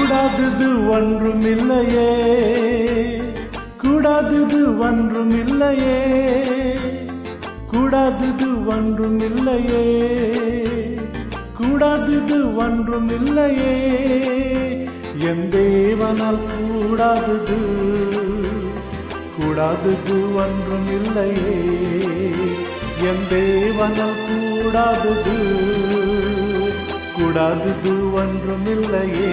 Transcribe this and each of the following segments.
கூடாதது ஒன்றுமில்லையே, கூடாதது ஒன்றுமில்லையே, கூடாதது ஒன்றுமில்லையே, கூடாதது ஒன்றுமில்லையே, என் தேவனால் கூடாதது, கூடாதது ஒன்றுமில்லையே, என் தேவனால் கூடாதது, கூடாதது ஒன்றுமில்லையே.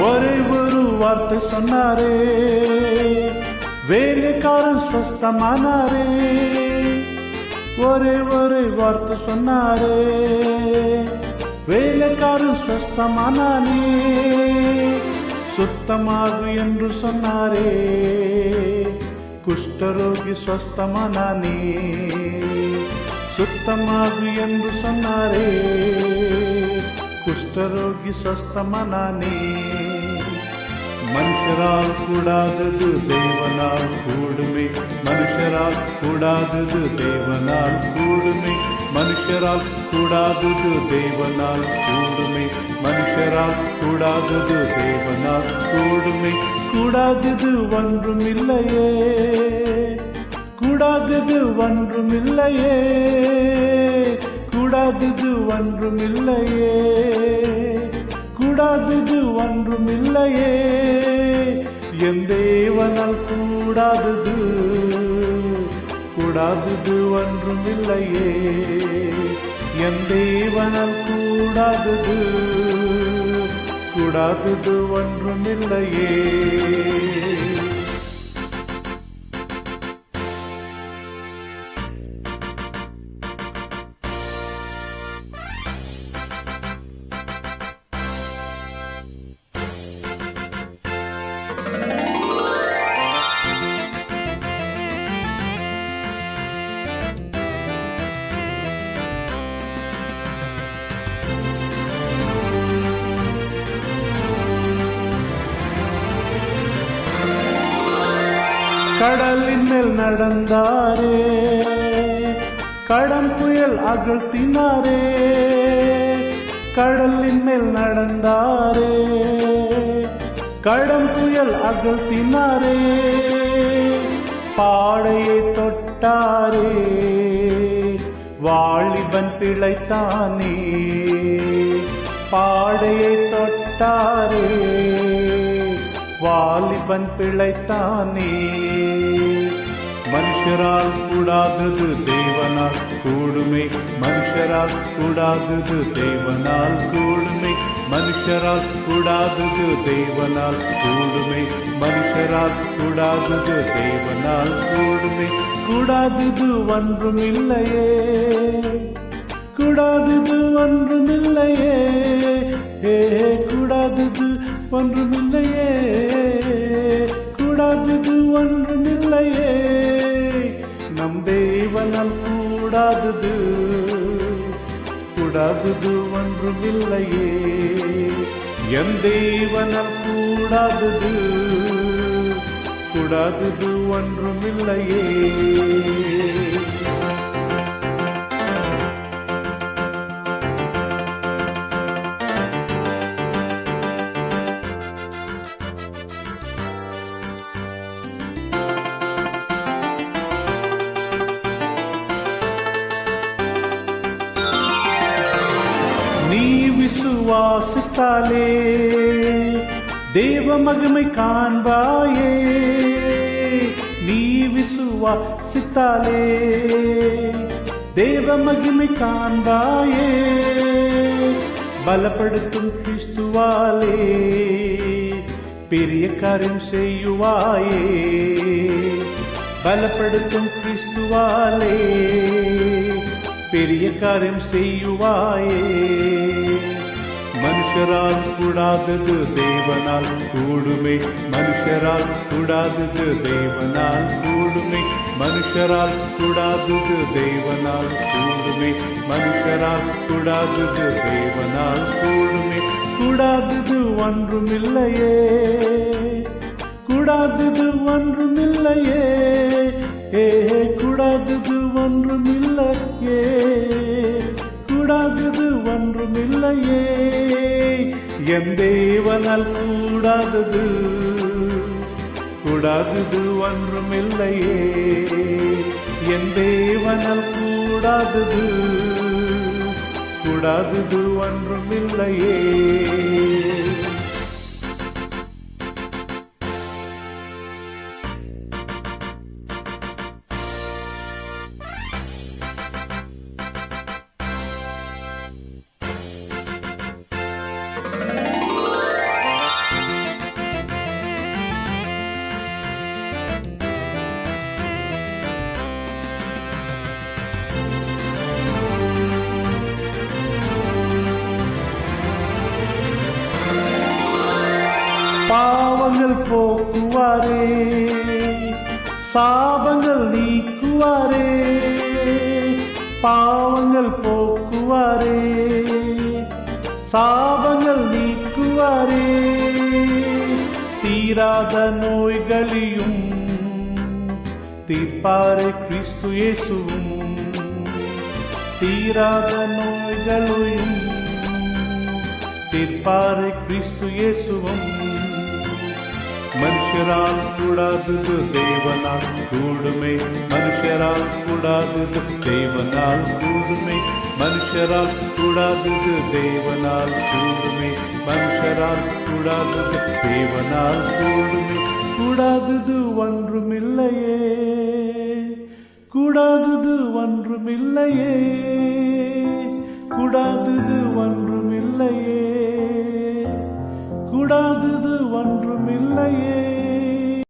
ஒரே ஒரு வார்த்தை சொன்னாரே, வேலைக்காரன் ஸ்வஸ்தமானாரே. ஒரே ஒரு வார்த்தை சொன்னாரே, வேலைக்காரன் ஸ்வஸ்தமானானே. சுத்தமாகு என்று சொன்னாரே, குஷ்டரோகி ஸ்வஸ்தமானானே. சுத்தமாகு என்று சொன்னாரே, குஷ்டரோகி ஸ்வஸ்தமானானே. மனுஷரால் கூடாதது தேவனால் கூடுமே, மனுஷரால் கூடாதது தேவனால் கூடுமே, மனுஷரால் கூடாதது தேவனால் கூடுமே, மனுஷரால் கூடாதது தேவனால் கூடுமே. கூடாதது ஒன்றுமில்லையே, கூடாதது ஒன்றுமில்லையே, கூடாதது ஒன்றுமில்லையே, கூடாதது ஒன்றுமில்லையே, என் தேவனால் கூடாதது, கூடாதது ஒன்றுமில்லையே, என் தேவனால் கூடாதது, கூடாதது ஒன்றுமில்லையே. கடலின் மேல் நடந்தாரே, கடம் புயல் அகழ்த்தினாரே. கடலின் மேல் நடந்தாரே, கடம் புயல் அகழ்த்தினாரே. பாடையை தொட்டாரே, வாலிபன் பிழைத்தானே. பாடையை தொட்டாரே, வாலிபன் பிழைத்தானே. மனுஷரால் கூடாதது தேவனால் கூடுமே, மனுஷரால் கூடாதது தேவனால் கூடுமே, மனுஷரால் கூடாதது தேவனால் கூடுமே, மனுஷரால் கூடாதது தேவனால் கூடுமே. கூடாதது ஒன்றுமில்லையே, கூடாதது ஒன்றுமில்லையே, கூடாதது ஒன்றுமில்லையே, கூடாதது ஒன்றுமில்லையே, நம் தேவனால் கூடாதது, கூடாதது ஒன்றுமில்லையே, என் தேவனால் கூடாதது, கூடாதது ஒன்றுமில்லையே. நீ விசுவாசித்தாலே தேவ மகிமை காண்பாயே. நீ விசுவாசித்தாலே தேவ மகிமை காண்பாயே. பலப்படுத்தும் கிறிஸ்துவாலே பெரிய காரியம் செய்யுவாயே. பலப்படுத்தும் கிறிஸ்துவாலே பெரிய காரியம் செய்யுவாயே. மனுஷரால் கூடாதது தேவனால் கூடுமே, மனுஷரால் கூடாதது தேவனால் கூடுமே. கூடுமே, மனுஷரால் கூடாதது தேவனால் கூடுமே, மனுஷரால் கூடாதது தேவனால் கூடுமே. கூடாதது ஒன்றுமில்லையே, கூடாதது ஒன்றுமில்லையே, கூடாதது ஒன்றுமில்லையே, கூடாதது ஒன்றுமில்லையே. என் தேவனால் கூடாதது, கூடாதது ஒன்றுமில்லையே, என் தேவனால் கூடாதது, கூடாதது ஒன்றுமில்லையே. பாவங்கள் போக்குவாரே, சாபங்கள் நீக்குவாரே, பாவங்கள் போக்குவாரே, சாபங்கள் நீக்குவாரே. தீராத நோய்களையும் தீர்ப்பாரே கிறிஸ்து இயேசுவும், தீராத நோய்களையும் தீர்ப்பாரே கிறிஸ்து இயேசுவும். மனுஷரால் கூடாதது தேவனால் கூடுமே, மனுஷரால் கூடாதது தேவனால் கூடுமே, மனுஷரால் கூடாதது தேவனால் கூடுமே, மனுஷரால் கூடாதது தேவனால் கூடுமே. கூடாதது ஒன்றுமில்லையே, கூடாதது ஒன்றுமில்லையே, கூடாதது ஒன்றுமில்லையே, கூடாதது ஒன்றுமில்லையே.